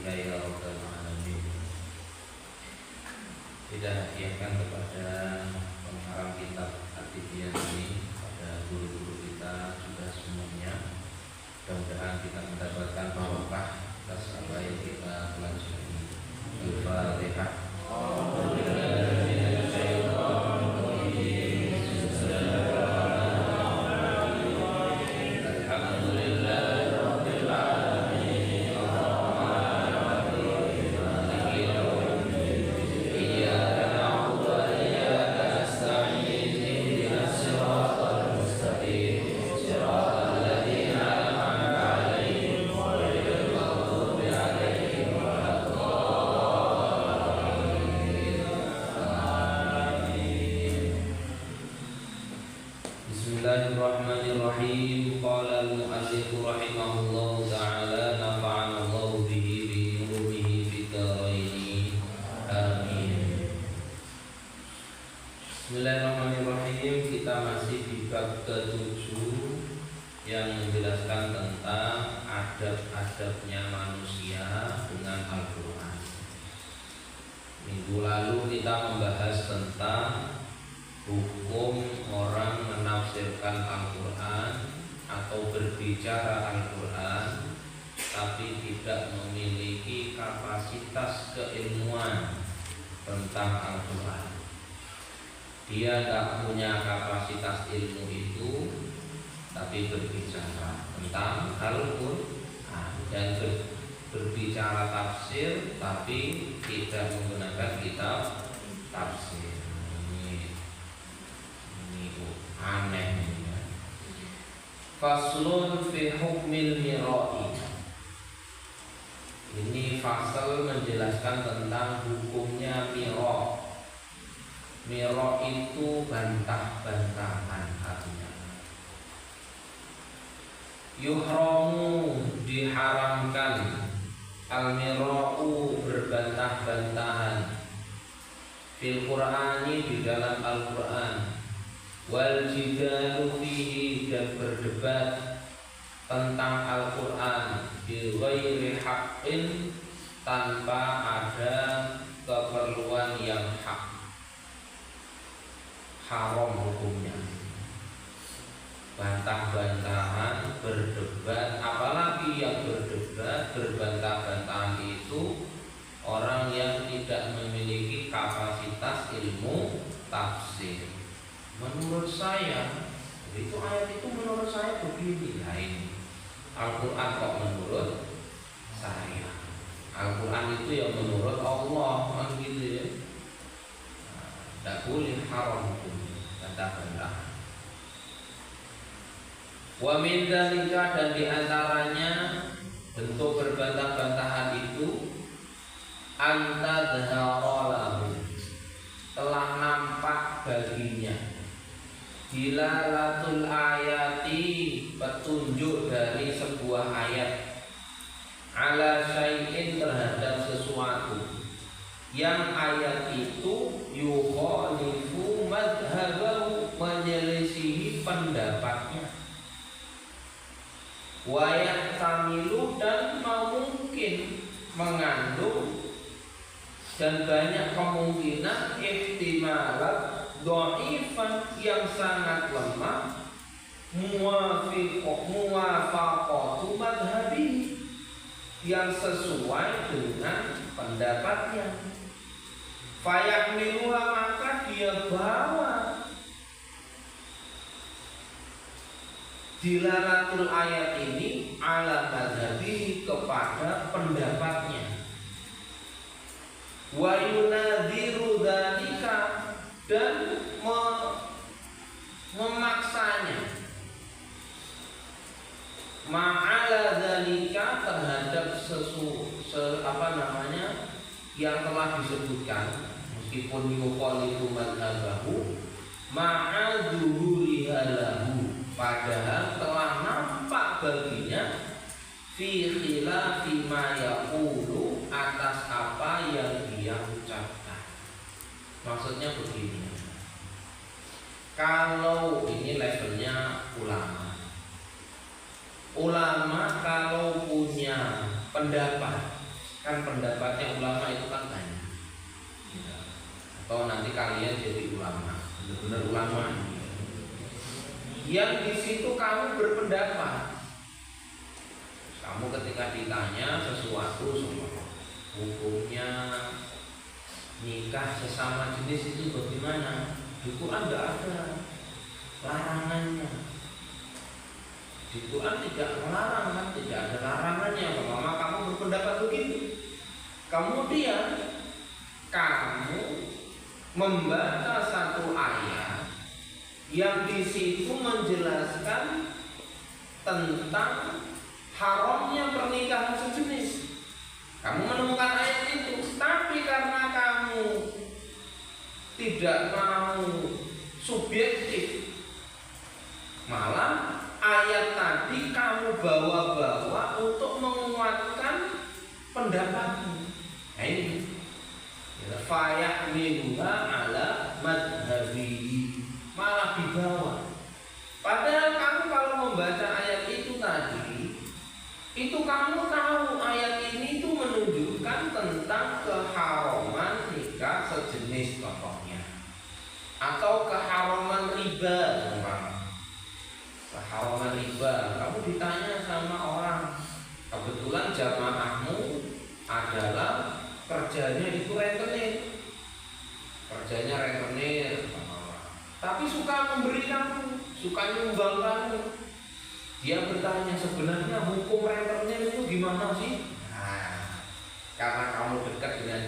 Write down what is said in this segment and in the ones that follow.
rahmatika ya rabbal alamin. Kita hadiahkan kepada pengarang kitab At-Tibyan ini, pada guru-guru kita sudah semuanya. Mudah-mudahan kita mendapatkan barokah atas apa yang kita pelajari. Al-Fatihah. Bismillahirrahmanirrahim. Qala al-mu'allif rahimahullahu ta'ala, nafa'ana Allahu bihi bi ulumihi fid dharain. Amin. Bismillahirrahmanirrahim. Kita masih di bab ke-7 yang menjelaskan tentang adab-adabnya manusia dengan Al-Qur'an. Minggu lalu kita membahas tentang hukum orang menafsirkan Al-Quran atau berbicara Al-Quran tapi tidak memiliki kapasitas keilmuan tentang Al-Quran. Dia tidak punya kapasitas ilmu itu, tapi berbicara tentang Al-Quran dan berbicara tafsir tapi tidak menggunakan kitab tafsir. Aneh ya. Faslun fi hukmil mira'i. Ini fasal menjelaskan tentang hukumnya mira'. Mira' itu bantah-bantahan artinya. Yuhramu, diharamkan. Al-mira'u, berbantah-bantahan. Fil Qur'ani, di dalam Al-Quran. Wal jidalu fihi, dan berdebat tentang Al-Quran bi ghairi haqqin, tanpa ada keperluan yang hak. Haram hukumnya. Bantah-bantahan, berdebat, apalagi yang berdebat, berbantah-bantahan itu orang yang tidak memiliki kapasitas ilmu tafsir. Menurut saya, itu ayat itu menurut saya begini. Nah ini Al-Quran kok menurut saya? Al-Quran itu yang menurut Allah, kan gitu ya. Tidak boleh haram itu bantah-bantahan. Wa min dzalika, dan diantaranya bentuk berbantah-bantahan itu anta dharalahu, telah nampak baginya dilalatul ayati, petunjuk dari sebuah ayat, ala syai'in, terhadap sesuatu yang ayat itu yukhalifu madhabahu, menyelisihi pendapatnya, wa yahtamilu, dan mungkin mengandung dan banyak kemungkinan ihtimalat dhaifan, yang sangat lemah, muwafaqatu madhabi, yang sesuai dengan pendapatnya. Fayahmiluha, maka dia bawa dilalatul ayat ini ala madhabi, kepada pendapatnya. Wa yunadhiru dzalika, dan memaksanya ma'ala dzalika, terhadap yang telah disebutkan, meskipun yukhalifu madhabahu ma'adzuhuriha lahu, padahal telah nampak baginya fi khilafi ma yaqulu, atas apa yang dia ucapkan. Maksudnya begini, kalau ini levelnya ulama, ulama kalau punya pendapat Kan pendapatnya ulama itu kan banyak. Ya. Atau nanti kalian jadi ulama, benar-benar ulama. Yang di situ kamu berpendapat. Kamu ketika ditanya sesuatu soal hukumnya nikah sesama jenis itu bagaimana? Di Quran tidak ada larangannya. Di Quran tidak melarang, kan? Tidak ada larangannya. Mama kamu berpendapat begitu. Kemudian kamu membaca satu ayat yang di situ menjelaskan tentang haramnya pernikahan sejenis. Kamu menemukan ayat itu, tapi karena kamu tidak mau subjektif, malah ayat tadi kamu bawa-bawa untuk menguatkan pendapatmu. Nah ini fayahmiluha ala madhabihi, malah dibawa. Padahal kamu kalau membaca ayat itu tadi, itu kamu tahu ayat ini itu menunjukkan tentang keharaman nikah sejenis contohnya, atau keharaman riba umpama. Keharaman riba, kamu ditanya sama orang, kebetulan jamaahmu adalah kerjanya itu rentenir, kerjanya rentenir, tapi suka memberi kamu, suka nyumbang kamu. Dia bertanya, sebenarnya hukum rentenir itu gimana sih? Nah, karena kamu dekat dengan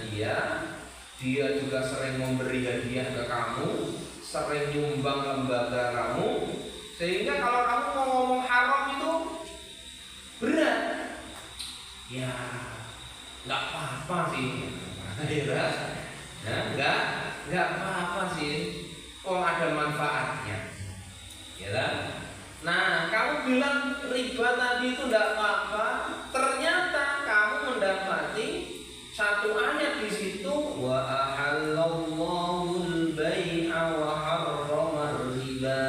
dia juga sering memberi hadiah ke kamu, sering nyumbang lembaga kamu, sehingga kalau kamu mau ngomong haram itu berat. Ya, nggak apa-apa sih. Nah, nggak apa-apa sih. Oh, ada manfaatnya. Ya kan? Nah, kamu bilang riba tadi itu tidak apa-apa, ternyata kamu mendapati satu ayat di situ, wa ahallallahu al-bai'a wa harrama riba.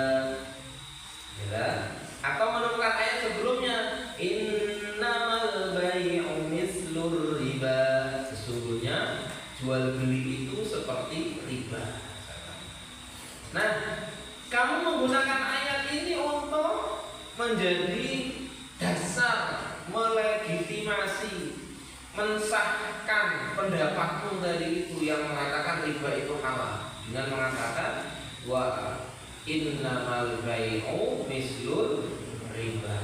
Ya, atau menemukan ayat sebelumnya, innamal bai'u mislur riba. Sesungguhnya jual beli itu seperti riba. Nah, kamu menggunakan ayat ini untuk menjadi dasar melegitimasi, mensahkan pendapatmu dari itu yang mengatakan riba itu halal dengan mengatakan wa innamal bai'u mislur riba.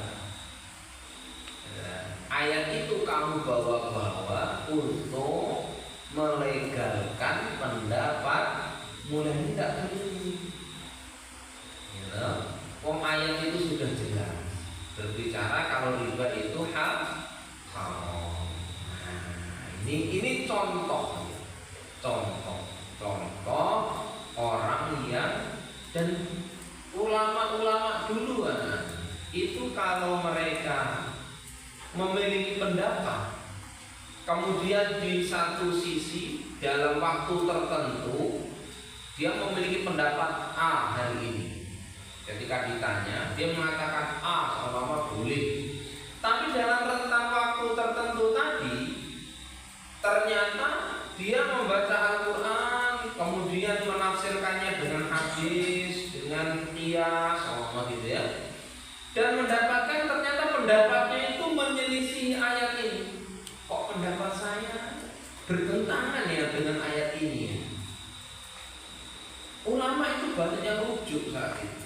Ayat itu kamu bawa-bawa untuk melegalkan pendapat mulai tidak keliru. Ayat itu sudah jelas berbicara kalau riba itu haram. Nah, ini contoh orang yang, dan ulama-ulama dulu itu kalau mereka memiliki pendapat, kemudian di satu sisi dalam waktu tertentu dia memiliki pendapat A hari ini. Ketika ditanya, dia mengatakan A, umpama boleh. Tapi dalam rentang waktu tertentu tadi, ternyata dia membaca Al-Quran, kemudian menafsirkannya dengan hadis, dengan qiyas, gitu ya. Dan mendapatkan ternyata pendapatnya itu menyelisih ayat ini. Kok pendapat saya bertentangan ya dengan ayat ini? Ulama itu banyak yang rujuk saat itu.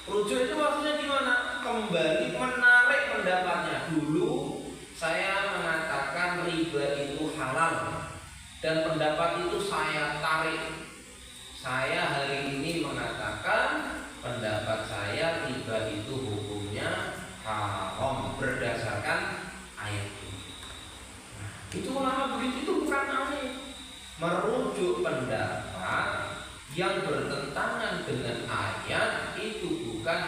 Rujuk itu maksudnya gimana? Kembali menarik pendapatnya. Dulu saya mengatakan riba itu halal, dan pendapat itu saya tarik. Saya hari ini mengatakan pendapat saya riba itu hukumnya haram berdasarkan ayat ini. Nah, itu ulama begitu, itu bukan aneh. Merujuk pendapat yang bertentangan dengan ayat itu bukan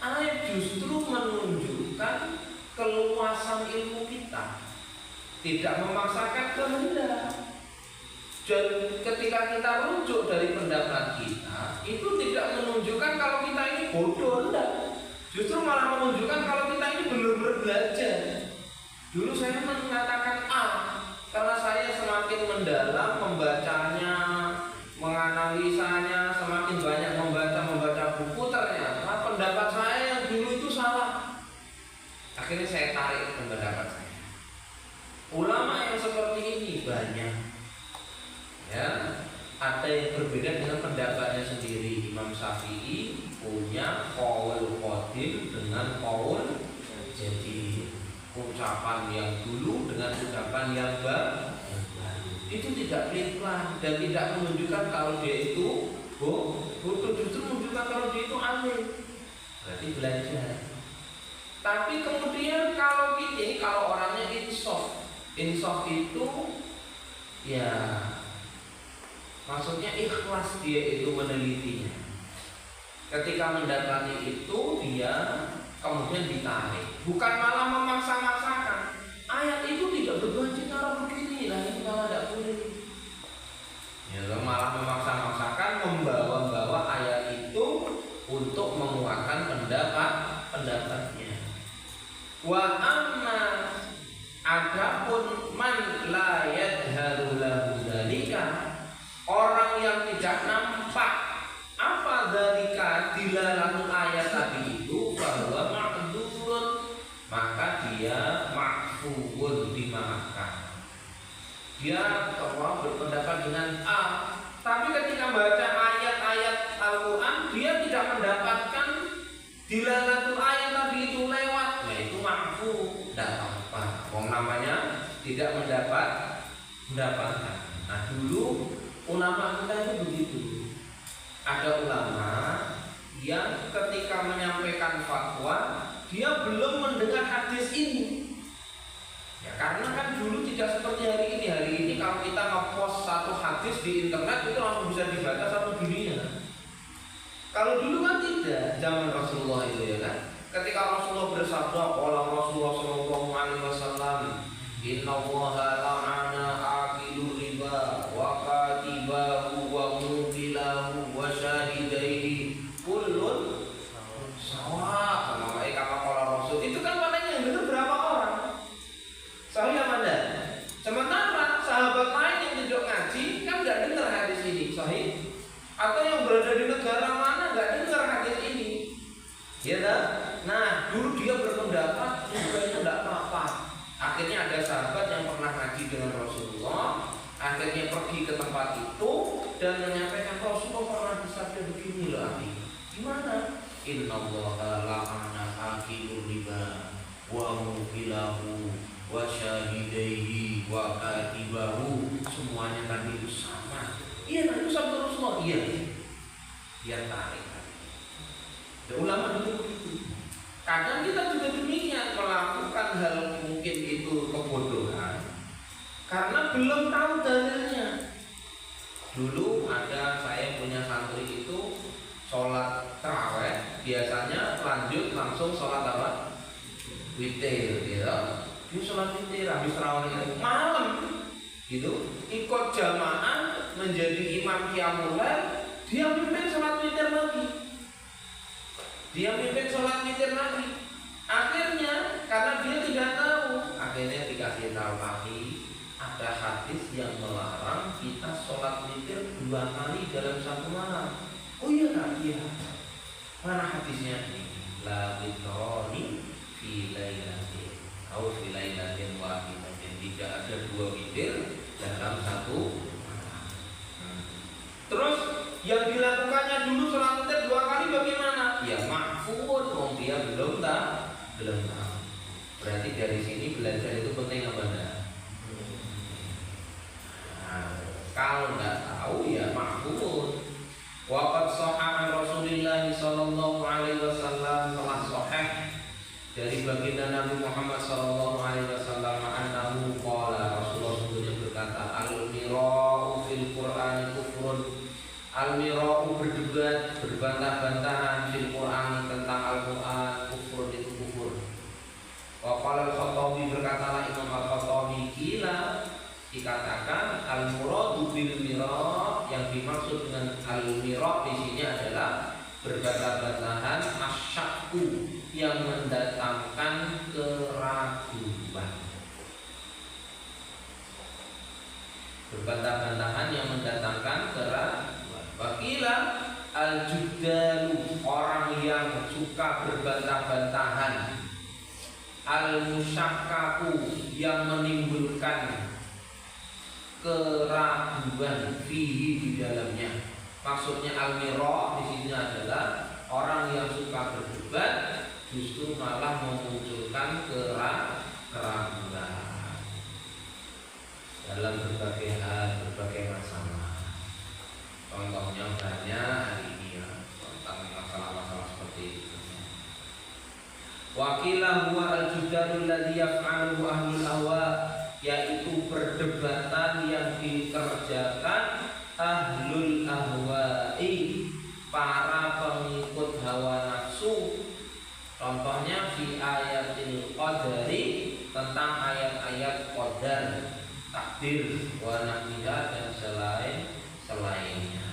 ayat, justru menunjukkan keluasan ilmu kita, tidak memaksakan kehendak. Dan ketika kita rujuk dari pendapat kita, itu tidak menunjukkan kalau kita ini bodoh, enggak. Justru malah menunjukkan kalau kita ini benar-benar belajar. Dulu saya mengatakan A, saya tarik ke pendapat saya. Ulama yang seperti ini banyak. Ya, ada yang berbeda dengan pendapatnya sendiri. Imam Syafi'i punya qaul qadim dengan qaul jadi, ucapan yang dulu dengan ucapan yang baru. Itu tidak pelin-pelan dan tidak menunjukkan kalau dia itu bodoh, justru menunjukkan kalau dia itu alim. Berarti belajar. Tapi kemudian kalau gini, kalau orangnya insaf itu ya maksudnya ikhlas dia itu menelitinya. Ketika mendapati itu dia kemudian ditarik, bukan malah memaksa-maksakan. Ayat itu tidak berbunyi cara begini, lah ini malah tidak boleh. Ya, malah memaksa-maksakan, membawa-bawa ayat itu untuk menguatkan pendapatnya. Wa amma adapun man la yadharu lahu dzalika, orang yang tidak nampak apa dzalika dilalatul ayat tadi itu, bahwa ma'dzurun, maka dia ma'fuun, dimaafkan. Dia berpendapat dengan A, tapi ketika baca ayat-ayat Al-Quran dia tidak mendapatkan dilalatul ayat tadi itu lewat, yaitu ma'fu, tidak apa-apa. Wong namanya tidak mendapatkan. Nah, dulu ulama kita itu begitu. Ada ulama yang ketika menyampaikan fatwa dia belum mendengar hadis ini. Ya, karena kan dulu tidak seperti hari ini. Hari ini kalau kita ngepost satu hadis di internet itu langsung bisa dibaca satu dunia. Kalau dulu kan tidak, zaman Rasulullah itu ya kan. Ketika Rasulullah bersabda, qala Rasulullah sallallahu alaihi wasallam, innallaha la'ana akilur riba wa katibahu wa mubilahu wa syahidaihi kullun sawa. Kama qala Rasul. Itu kan maknanya yang benar berapa orang? Sahih apa enggak? Sementara sahabat lain yang duduk ngaji kan enggak dengar hadis ini, sahih? Atau yang berada di negara mana enggak dengar hadis ini? Ya kan? Nah, dulu dia berpendapat juga itu enggak apa-apa. Akhirnya ada sahabat yang pernah ngaji dengan Rasulullah, akhirnya pergi ke tempat itu dan menyampaikan, Rasulullah pernah bersabda begini loh, Abi. Gimana? Innallaha la'ana akilur riba wa mubilahu wa syahidaihi wa katibahu, semuanya tadi itu sama. Iya, nah itu sabda Rasulullah. Iya, dia tarik. Ya, ulama dulu begitu. Kadang kita juga demikian, melakukan hal mungkin itu kebodohan karena belum tahu dalilnya. Dulu ada saya punya santri itu sholat tarawih biasanya lanjut langsung sholat apa? Witir, ya. Dia sholat witir habis tarawih malam gitu, ikut jamaah menjadi imam qiyamul lail, dia pimpin sholat witir lagi. Akhirnya karena dia tidak tahu, akhirnya dikasih tahu lagi ada hadis yang melarang kita sholat witir 2 kali dalam satu malam. Oh iya tak? Iya. Mana hadisnya ini? La witroni fi lailatin atau fi lailatin wahidatin. Tidak ada 2 witir dalam satu malam. Terus yang dilakukannya dulu sholat witir 2 kali bagaimana? Ya makfur, dia belum tahu. Berarti dari sini belajar itu penting apa enggak? Nah, kalau enggak tahu ya makfur. Waqad shahha Rasulullah sallallahu alaihi wasallam, telah sahih dari baginda Nabi Muhammad sallallahu alaihi wasallam, annahu qala, Rasulullah sebutnya berkata, al-mira'u fil Qur'an kufrun. Al-mira'u berdebat, berbantah-bantahan fil Qur'an tentang Al-Qur'an, kufur itu kufur. Wa qala al-Khattabi, berkatalah Imam Al-Khattabi, kila, dikatakan al-muradu bil mira', yang dimaksud dengan al-mira' di sini adalah berbantah-bantahan, asyakku, yang mendatangkan keraguan. Berbantah-bantahan yang mendatangkan keraguan. Wakila al-juddalu, orang yang suka berbantah-bantahan. al-musyakkaku yang menimbulkan keraguan fihi di dalamnya. Maksudnya al-mira di sini adalah orang yang suka berdebat justru malah memunculkan keraguan dalam berbagai hal, berbagai masalah. Contohnya banyak hari ini ya, tentang masalah-masalah seperti itu. Wakilah huwa al-judalul ladzi yaf'aluhu ahlul ahwa, yaitu perdebatan yang dikerjakan ahlul ahwa'i, para pengikut hawa nafsu. Contohnya fi ayatil qadari, tentang ayat-ayat qadar, takdir, wa nahwiha, dan selainnya.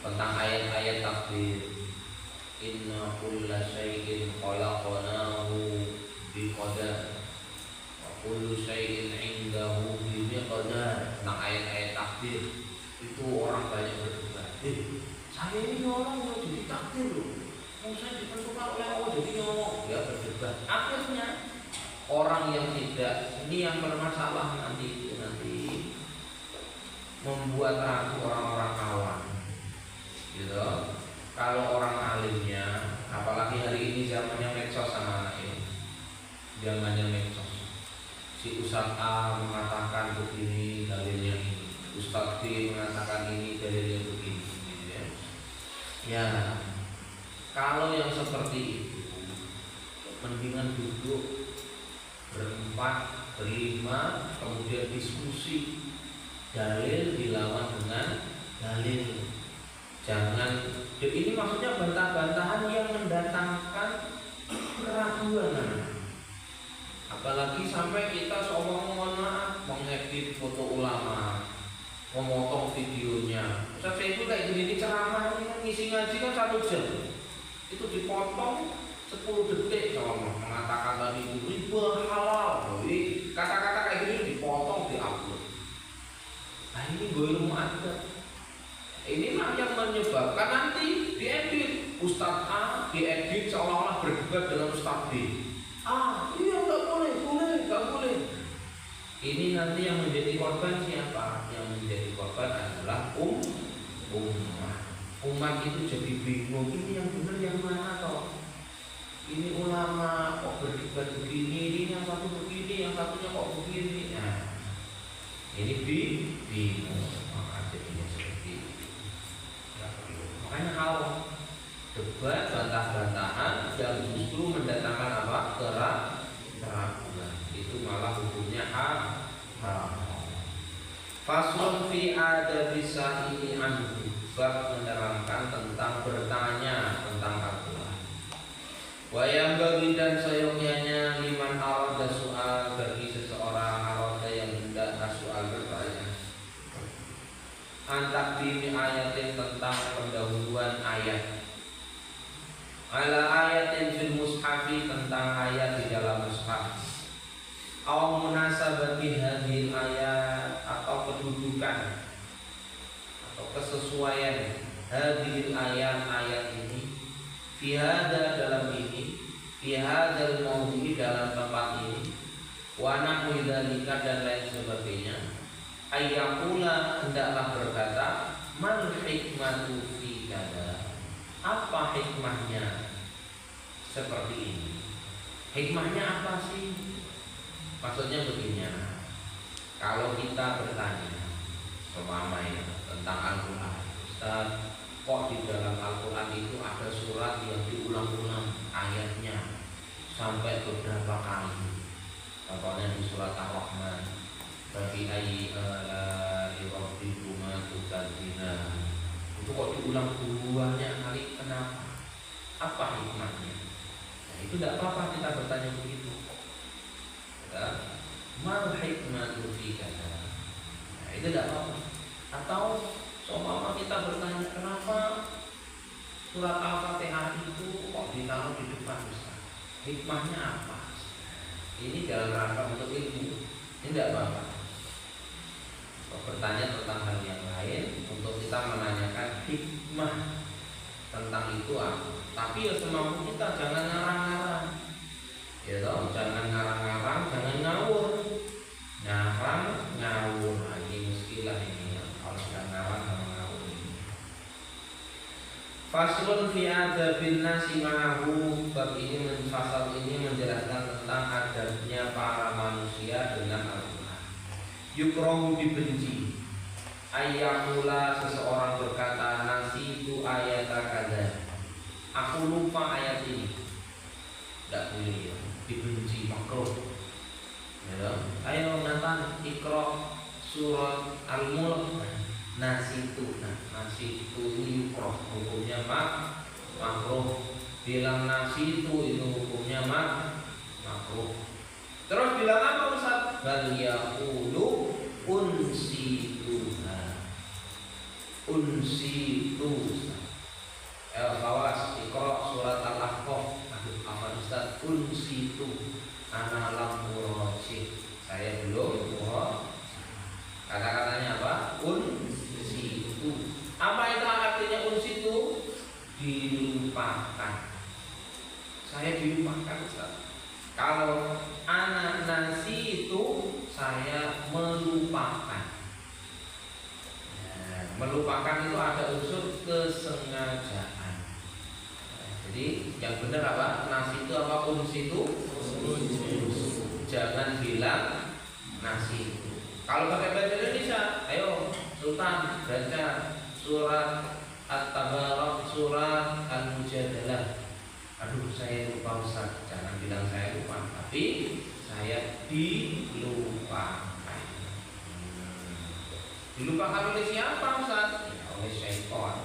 Tentang ayat-ayat takdir, inna kulla syai'in khalaqnahu biqadar wa kullu syai'in 'indahu bimiqdar. Tentang ayat-ayat takdir itu orang banyak berdebat. Saya ini orang mau jadi takdir loh, mau saya ditentukan oleh Allah jadi ngomong, ya berdebat. Akhirnya orang yang tidak, ini yang bermasalah nanti membuat ragu orang-orang awam gitu. Kalau orang alimnya, apalagi hari ini zamannya medsos sama anak ini, zamannya medsos. Si Ustaz A mengatakan begini dalilnya ini, Ustaz B mengatakan ini dalilnya begini, gitu ya. Ya, kalau yang seperti itu, mendingan duduk berempat, berlima, kemudian diskusi, dalil dilawan dengan dalil. Jangan, ini maksudnya bantah-bantahan yang mendatangkan keraguan. Apalagi sampai kita seomong mohon maaf mengedit foto ulama, memotong videonya. Ustaz itu kayak gini ceramah ini kan ngisi ngaji kan 1 jam, itu dipotong 10 detik sama mengatakan tadi itu riba halal. Jadi kata-kata kayak gini dipotong, diupload. Nah ini gue ilmu adat. Inilah yang menyebabkan nanti diedit Ustaz A, diedit seolah-olah berdebat dengan Ustaz B. Iya nggak boleh, nggak boleh. Ini nanti yang menjadi korban siapa? Yang menjadi korban adalah umat. Umat itu jadi bingung, ini yang benar yang mana toh? Ini ulama kok berdebat begini, ini yang satu begini, yang satunya kok begini. Nah, ini bingung. Maka jadinya seperti itu. Makanya kalau debat bantah-bantahan yang justru mendatangkan apa? Keraguan. Itu malah hukumnya haram. Faslun fi adabi sa'ili anhu, bab menerangkan tentang bertanya tentang Al-Quran. Wa yang bagi dan seyogyanya liman arada soal, bagi seseorang arada yang hendak soal bertanya, antak dini ayatin tentang pendahuluan ayat, ala ayatin fil mushafi tentang ayat di dalam mushaf, au munasabati hadhil ayat atau kedudukan atau kesesuaian hadhil ayat ini fi hadza dalam ini, fi hadzal maudhi dalam tempat ini, wa nahwi dzalika dan lain sebagainya. Ayyakula hendaklah berkata, mal hikmatu fi kada, apa hikmahnya seperti ini? Hikmahnya apa sih? Maksudnya begini, kalau kita bertanya ya, tentang Al-Quran, Ustaz, kok di dalam Al-Quran itu ada surat yang diulang-ulang ayatnya sampai beberapa kali? Contohnya di surat Ar-Rahman, bagi ayat rabbikuma tukadzina, itu kok diulang banyak kali, kenapa? Apa hikmahnya? Nah, itu tidak apa-apa kita bertanya begitu. Mal hikmatu fi kada. Nah, itu tidak apa-apa. Atau seumpama kita bertanya, kenapa surat Al-Fatihah itu kok ditaruh di depan Ustaz? Hikmahnya apa? Ini dalam rangka untuk ilmu. Ini tidak apa-apa. Bertanya tentang hal yang lain untuk kita menanyakan hikmah tentang itu apa. Tapi ya semampu kita, jangan ngarang-ngarang. Ya toh, jangan ngarang-ngarang, jangan ngawur. Ngarang ngawur lagi muskilah ini ya. Kalau sudah ngarang sama ngawur ini. Faslun fi adabin nasi ma'ahu. Bab ini fasal ini menjelaskan tentang adabnya para manusia dengan Al-Qur'an. Yukrahu dibenci ayyakula seseorang berkata nasi itu ayat kada. Aku lupa ayat ini. Tidak boleh ya. Dibenci makruh. Ya, ayo Nathan ikra surat Al-Mulk. Nasi itu ini yukroh, hukumnya makruh. Bilang nasi itu hukumnya makruh. Terus bilang apa Ustaz? Bal yaqulu unsituha. Kawas ikra surat Al-Ahqaf. Apa Ustaz? Unsitu ana lam murajih. Saya belum kata-katanya apa? Unsitu. Apa itu artinya unsitu? Dilupakan. Saya dilupakan Ustaz. Kalau anak nasi itu saya melupakan. Melupakan itu ada unsur kesengajaan. Jadi yang benar apa? Nasi itu apa? Unsitu. Jangan bilang nasi itu. Kalau pakai bahasa Indonesia, ayo Sultan baca surat At-Tabarak, surat Al-Mujadalah. Aduh saya lupa Ustaz. Jangan bilang saya lupa, tapi saya dilupakan. Dilupakan oleh siapa Ustaz? Ya, oleh syaitan.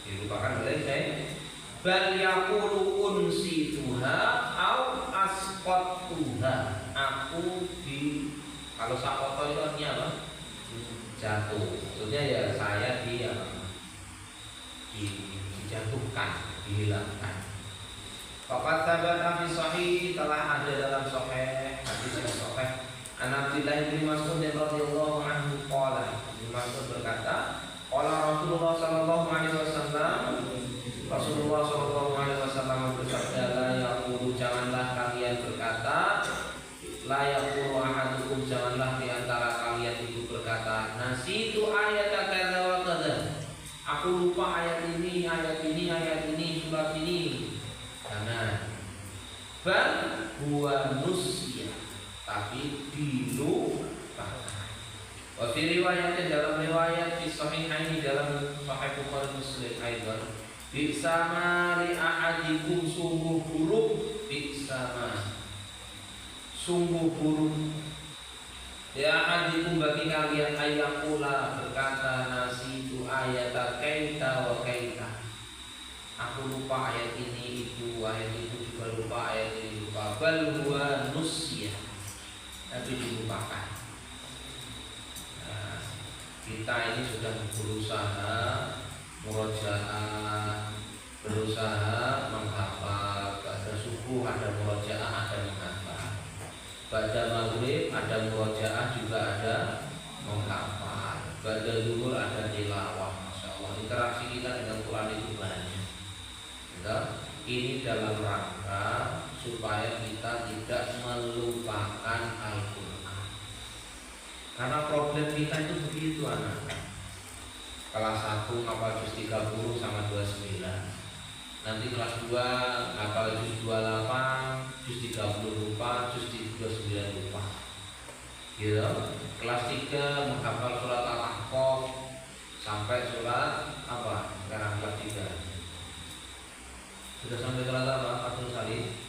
Dilupakan oleh syaitan. Bal yaqulu unsituha au asqattuha. Aku kalau sakoto itu artinya apa? Jatuh. Maksudnya ya saya dijatuhkan, dihilangkan. Faqad tsabata fi sahih, telah ada dalam sahih, hadis yang sahih. An Abdillah bin Mas'ud radhiyallahu anhu qala. Ibnu Mas'ud berkata, qala Rasulullah sallallahu alaihi wasallam bersabda, la yaqulu, janganlah kalian berkata, la yaqulu ahadukum, janganlah di antara kalian itu berkata, nasi itu ayat kadza wa kadza. Aku lupa ayat ini, surat ini. Jangan. Bal huwa nusya, tapi dilupakan. Wa fi riwayatin, dalam riwayat fi sahihaini, dalam sahih Bukhari Muslim aidan, bi'sama li ahadikum, sungguh buruk, bi'sama sungguh buruk ya ahadikum bagi kalian ayyakula berkata nasi itu ayat kaita wa kaita. Aku lupa ayat ini itu, ayat itu juga lupa, ayat ini lupa. Bal huwa nusya, tapi dilupakan. Nah, kita ini sudah berusaha menghafal. Pada subuh ada murojaah, ada menghafal. Pada maghrib ada murojaah, juga ada menghafal. Pada zuhur ada tilawah. Masya Allah, interaksi kita dengan Quran itu banyak. Ini dalam rangka supaya kita tidak melupakan Al-Quran. Karena problem kita itu begitu anak. Kelas 1 ngapal juz 30 sama 29. Nanti kelas 2 ngapal juz 28, juz 30 lupa, juz 29 lupa. Gitu. Kelas 3 menghafal surat Al-Ahqaf sampai surat apa? Sekarang kelas 3. Sudah sampai surat apa? Fathul Salim.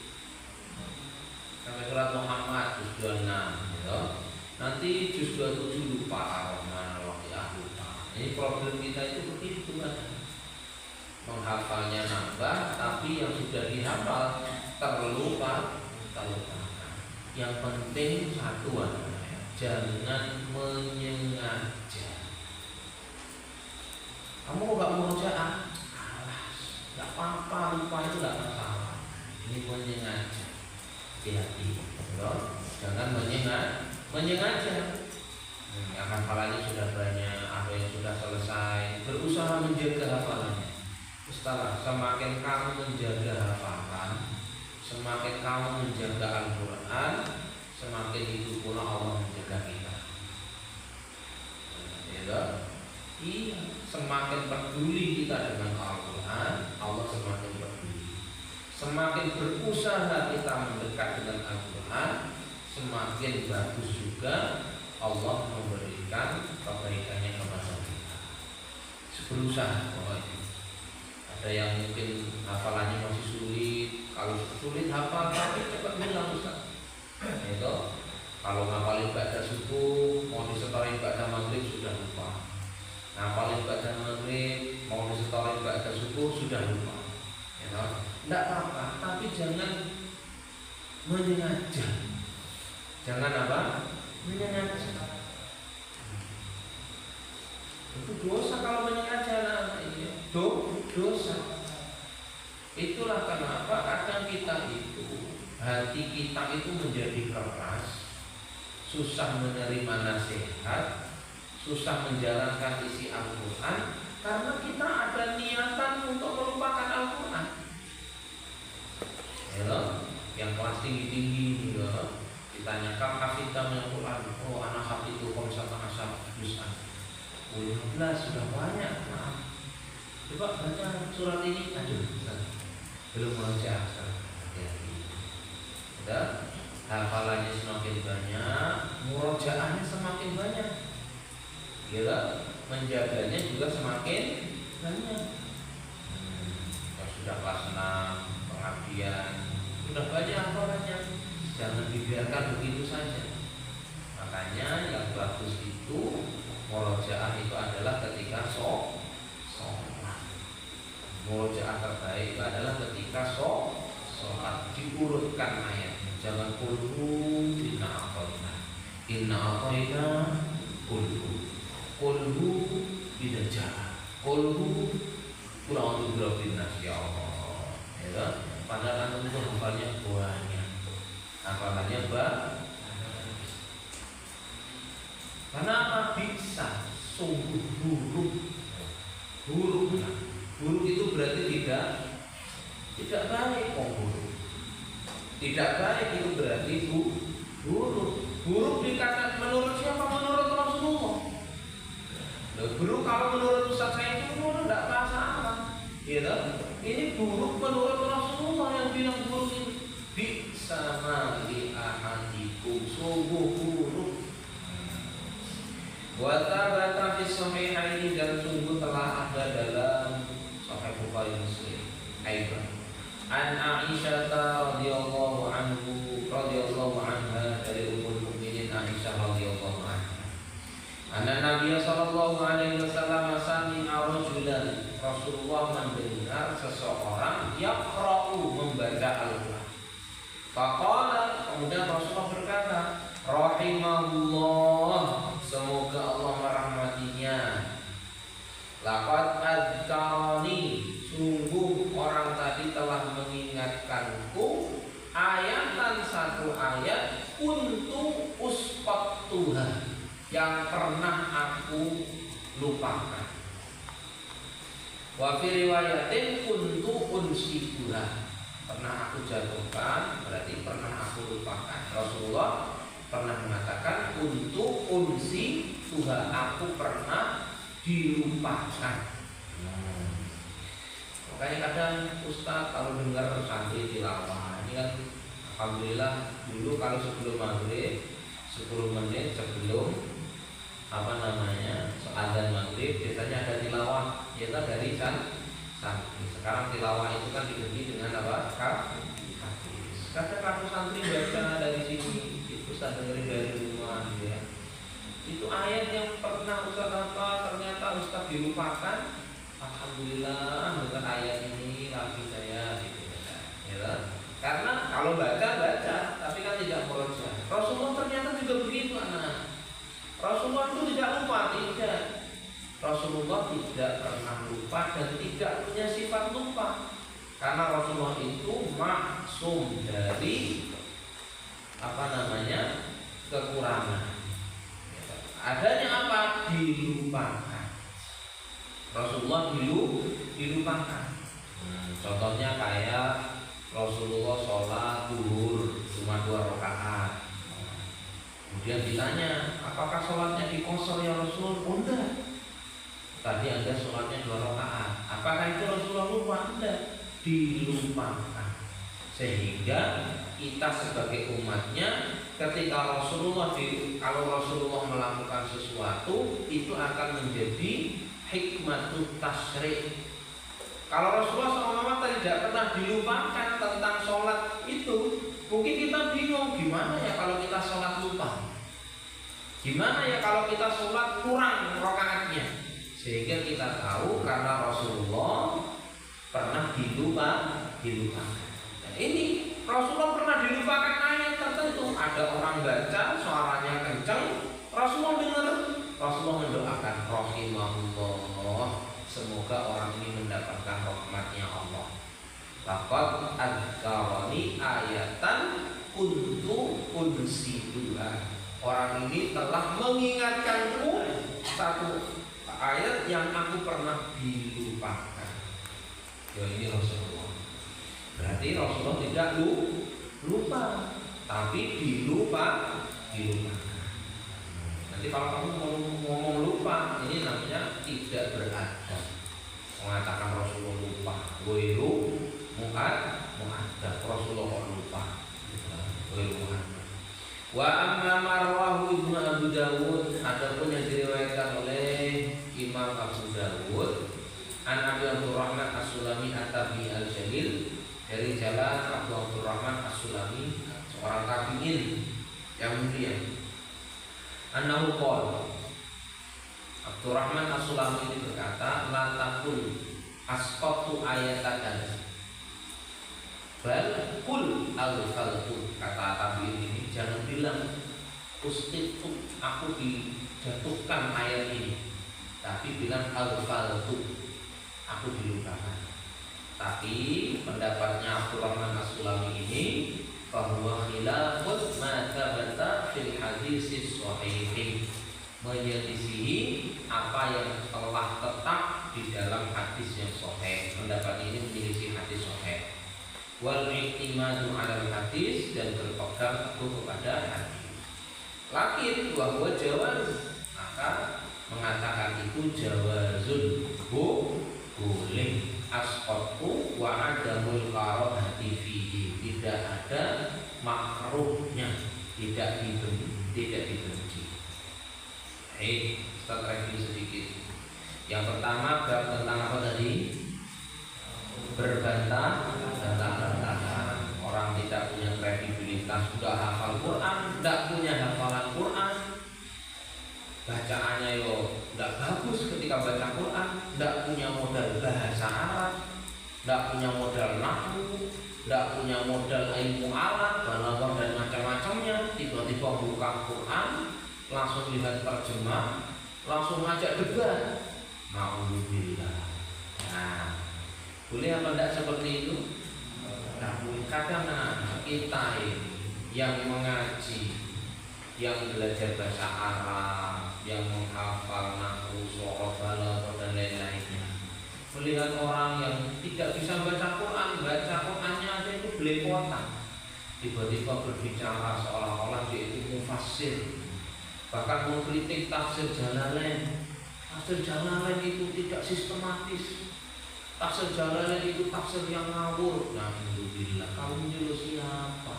Sampai surat Muhammad juz 26, gitu. Nanti juz 27 lupa, Ar-Rahman, Ar-Waqiah lupa. Ini problem kita itu begitu kan. Menghafalnya nambah, tapi yang sudah dihafal terlupa. Yang penting satu jangan menyengaja. Kamu nggak mau murojaah? Gak apa-apa, lupa itu gak masalah. Ini menyengaja. Hati-hati, jangan menyengaja. Hafalannya sudah banyak, apa yang sudah selesai, berusaha menjaga hafalannya. Setelah semakin kamu menjaga hafalan, Semakin kamu menjaga Al-Quran, semakin itu pula Allah menjaga kita. Ya, iya, semakin peduli kita dengan Al-Quran, Allah semakin peduli. Semakin berusaha kita mendekat dengan Al-Quran, semakin bagus juga Allah memberikan kebaikannya kepada kita. Berusaha pokoknya. Ada yang mungkin hafalannya masih sulit, kalau sulit hafal tapi cepat bilang Ustaz. Itu kalau ngapalin baca subuh mau disetorin baca maghrib sudah lupa. Ngapalin baca maghrib mau disetorin baca subuh sudah lupa. Ya, tidak apa-apa, tapi jangan menyengaja. Jangan apa? Menyengaja. Itu dosa kalau menyengaja ini. Dosa. Itulah kenapa kadang kita itu hati kita itu menjadi keras, susah menerima nasihat, susah menjalankan isi Al-Quran karena kita ada niatan untuk melupakan Al-Quran. Ya, yang kelas tinggi-tinggi juga ditanyakan hafidham Al-Quran, oh anak hafidhu khamsata asyara juz'an. 15 sudah banyak. Nah, coba baca surat ini, aduh, belum baca. Udah, hafalannya semakin banyak, murojaahnya semakin banyak. Gila, menjaganya juga semakin banyak. Sudah kelas 6, pengabdian, sudah banyak hafalannya. Jangan dibiarkan begitu saja. Makanya yang bagus itu murojaah itu adalah ketika sholat. Murojaah terbaik itu adalah ketika sholat. Diurutkan ayatnya. Jangan kulhu inna a'tayna kulhu tidak jalan. Kulhu kurang untuk berobin nas ya Allah. Ya, padahal itu hafalnya banyak. Hafalannya banyak. Kenapa bisa sungguh buruk? Buruk itu berarti tidak baik. Buruk tidak baik itu berarti buruk dikatakan menurut siapa? Menurut Rasulullah. Buruk kalau menurut Ustaz saya itu tidak masalah. Gitu? Ini buruk menurut Rasulullah yang bilang buruk itu. Bisa mali ahadikum, sungguh buruk. Wa tabata fi sahihaini, dan sungguh telah ada dalam Sahih Bukhari Muslim aidan an Aisyah radhiyallahu anha dari Ummul Mukminin Aisyah radhiyallahu anha anna Nabi sallallahu alaihi wasallam sami'a rajulan, Rasulullah mendengar seseorang yaqra'u, membaca Al-Qur'an. Faqala, kemudian Rasulullah berkata, rahimahullah, semoga Allah merahmatinya. Laqad adzkarani, sungguh orang tadi telah mengingatkanku ayatan, satu ayat, kuntu usqattuha, yang pernah aku lupakan. Wa fi riwayatin kuntu unsituha, pernah aku jatuhkan, berarti pernah aku lupakan. Rasulullah pernah mengatakan untuk unsi Tuhan, aku pernah dilupakan. Makanya kadang Ustaz kalau dengar santri tilawah ini kan, alhamdulillah dulu kalau sebelum maghrib 10 menit sebelum azan maghrib biasanya ada tilawah, yaitu dari santri. Sekarang tilawah itu kan diganti dengan apa? Hadis. Kadang kalau santri baca dari sini, Ustaz dengerin dari rumah, ya. Itu ayat yang pernah Ustaz apa, ternyata Ustaz dilupakan. Alhamdulillah dengan ayat ini lagi saya gitu, ya. Karena kalau baca, tapi kan tidak merojah. Rasulullah ternyata juga begitu, anak. Rasulullah itu tidak lupa, tidak. Rasulullah tidak pernah lupa dan tidak punya sifat lupa. Karena Rasulullah itu maksum dari kekurangan. Adanya apa? Dilupakan. Rasulullah dilupakan. Contohnya kayak Rasulullah sholat zuhur cuma 2 rakaat. Kemudian ditanya, apakah sholatnya dikosor ya Rasul? Oh enggak, tadi Anda sholatnya 2 rakaat. Apakah itu Rasulullah lupa? Enggak, dilupakan. Sehingga kita sebagai umatnya, ketika kalau Rasulullah melakukan sesuatu, itu akan menjadi hikmatut tasyri'. Kalau Rasulullah SAW tidak pernah dilupakan tentang sholat itu, mungkin kita bingung, gimana ya kalau kita sholat lupa? Gimana ya kalau kita sholat kurang rakaatnya? Sehingga kita tahu karena Rasulullah pernah dilupakan. Nah, ini Rasulullah pernah dilupakan ayat tertentu. Ada orang baca, suaranya kencang, Rasulullah dengar, Rasulullah mendoakan, rahimahullah, semoga orang ini mendapatkan rahmatnya Allah. Laqad adzkarani ayatan kuntu unsiduha. Orang ini telah mengingatkanku satu ayat yang aku pernah dilupakan. Ya, ini Rasulullah. Berarti Rasulullah tidak lupa, tapi dilupakan. Nanti kalau kamu ngomong lupa, ini namanya tidak beradab. Mengatakan Rasulullah lupa, goiru mu'adab. Rasulullah kok lupa, goiru mu'adab. Wa amma marwahu Ibnu Abu Dawud, adapun yang diriwayatkan oleh Imam Abu Dawud, an Abi Abdurrahman As-Sulami At-Tabi Al-Jalil, dari jalan Abu Abdurrahman As-Sulami, seorang tabi'in yang mulia. Annahu qala, Abdurrahman As-Sulami ini berkata, la taqul asqatu ayatan bal kul al-faltu. Kata tabi'in ini, jangan bilang ustitu, aku dijatuhkan ayat ini, tapi bilang al-faltu, aku dilupakan. Tapi pendapatnya Abdurrahman As-Sulami ini bahwa khilafut ma thabata fil hadis sahih, menyelisihi apa yang telah tetap di dalam hadis yang sahih. Pendapat ini menyelisih hadis sahih. Wal i'timadu 'alal hadis, dan berpegang teguh kepada hadis. Lakin wa huwa jawaz, maka mengatakan itu jawazun, boleh. Asqatu wa adamul karahati fihi, tidak ada makruhnya, tidak dibenci. Kita review sedikit. Yang pertama bab tentang apa tadi? Berbantah-bantahan. Orang tidak punya kredibilitas, sudah hafal Quran, tidak punya hafalan Quran, bacaannya tidak bagus ketika baca Quran, tidak punya modal bahasa Arab, tidak punya modal nahwu, tidak punya modal ilmu alat, balaghah dan macam-macamnya. Tiba-tiba buka Quran, langsung lihat terjemah, langsung ngajak debat. Ma'udzubillah. Nah, boleh apa tidak seperti itu? Kadang kita yang mengaji, yang belajar bahasa Arab, yang menghafal nahwu, shoroh, balaghah dan lain-lainnya, melihat orang yang tidak bisa baca Qurannya aja itu belepotan, tiba-tiba berbicara seolah-olah dia itu mufassir, bahkan mengkritik tafsir Jalalain. Tafsir Jalalain itu tidak sistematis, tafsir Jalalain itu tafsir yang ngawur. Alhamdulillah, kamu menyuruh siapa?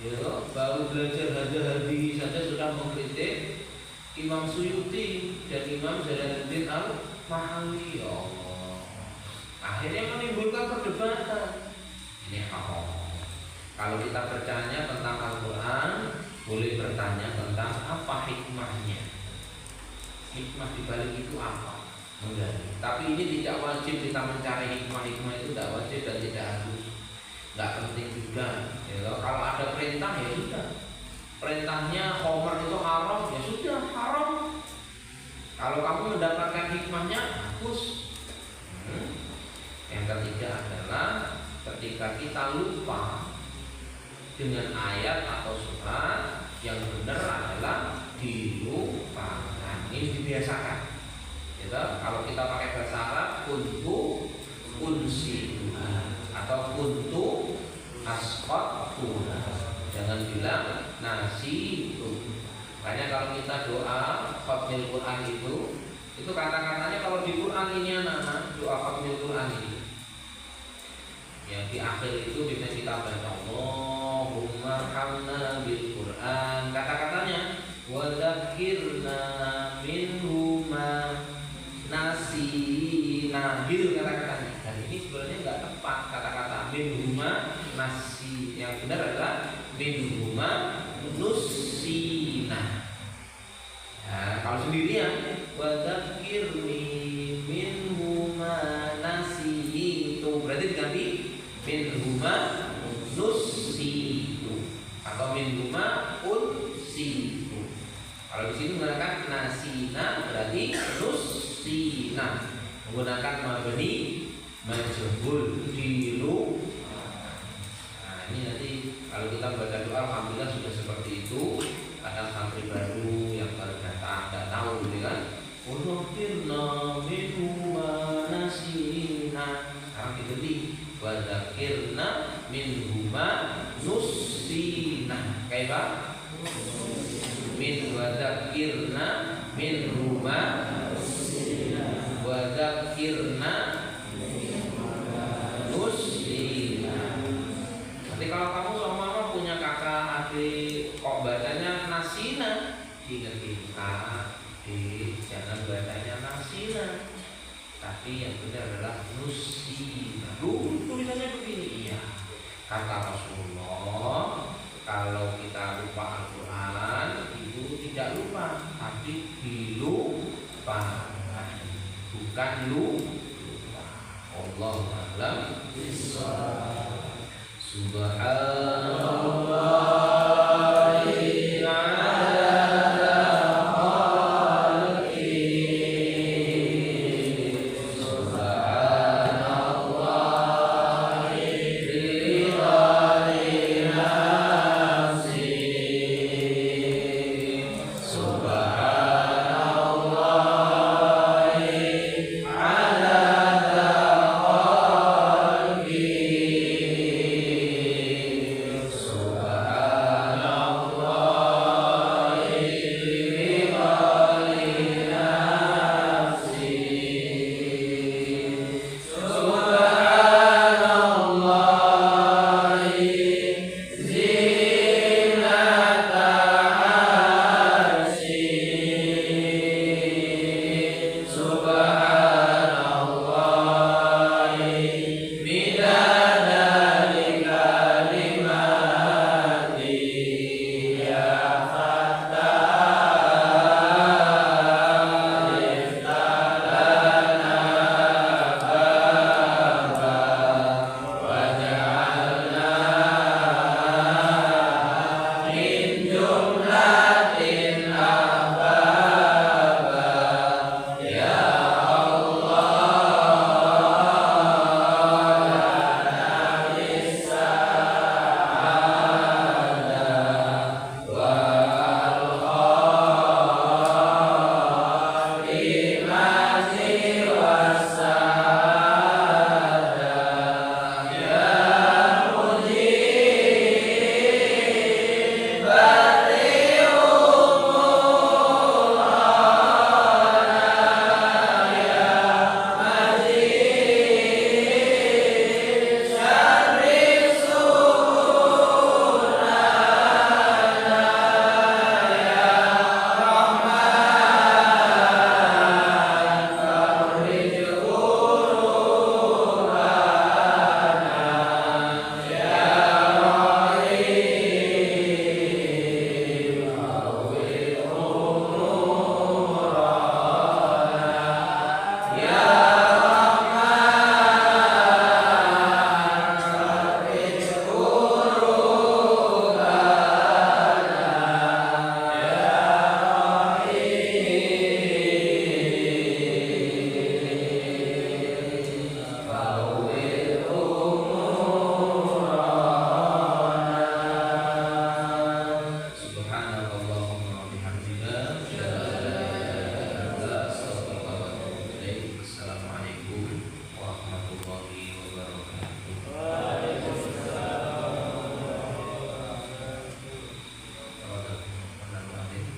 Ya, baru belajar hadis saja sudah mengkritik Imam Suyuti dan Imam Jalaluddin Al-Mahalli. Ya Allah, akhirnya menimbulkan perdebatan. Ini haram. Kalau kita bertanya tentang Al-Quran, boleh bertanya tentang apa hikmahnya, hikmah dibalik itu apa, menggali. Tapi ini tidak wajib kita mencari hikmah itu tidak wajib dan tidak harus, nggak penting juga. Ya, kalau ada perintah ya sudah, perintahnya khamar itu haram, ya sudah haram. Kalau kamu mendapatkan hikmahnya, hapus. Yang ketiga adalah ketika kita lupa dengan ayat atau surat, yang benar adalah dilupakan. Ini dibiasakan. Gitu? Kalau kita pakai bahasa Arab, kuntu unsiduha atau kuntu asqattu. Jangan bilang nasitu. Makanya kalau kita doa khatmil Quran itu kata-katanya kalau di Quran ini anak-anak doa khatmil Quran ini yang di akhir itu bisa kita baca Allahumma hamna bil Quran, kata-katanya wa dzakirna minhu ma nasina, gitu kata-katanya. Dan ini sebenarnya nggak tepat kata-kata minhu ma nasi, yang benar adalah minhu ma nusina. Nah, kalau sendirian wa dzakirni minhu ma nasi itu berarti diganti minhuma nusitu atau minhuma unsitu. Kalau di sini menggunakan nasina berarti nusina, menggunakan mabni majhul dilu. Nah, ini nanti kalau kita baca doa alhamdulillah sudah seperti itu. Kadang santri baru yang baru datang tidak tahu gitu kan. Unuhirna minhuma nasina. Sekarang diganti wa dzakirna minhuma nusina. Kayak apa? Min wa dzakirna minhuma nusina. Wa dzakirna nusina. Nanti kalau kamu sama mama punya kakak adik kok bacanya nasina, ingat jangan bacanya nasina, tapi yang benar adalah nusina. Tulisannya begini, iya. Kata Rasulullah, kalau kita lupa Al-Quran itu tidak lupa, tapi dilupakan, bukan lupa. Allahu a'lam bishawab. Subhanallah.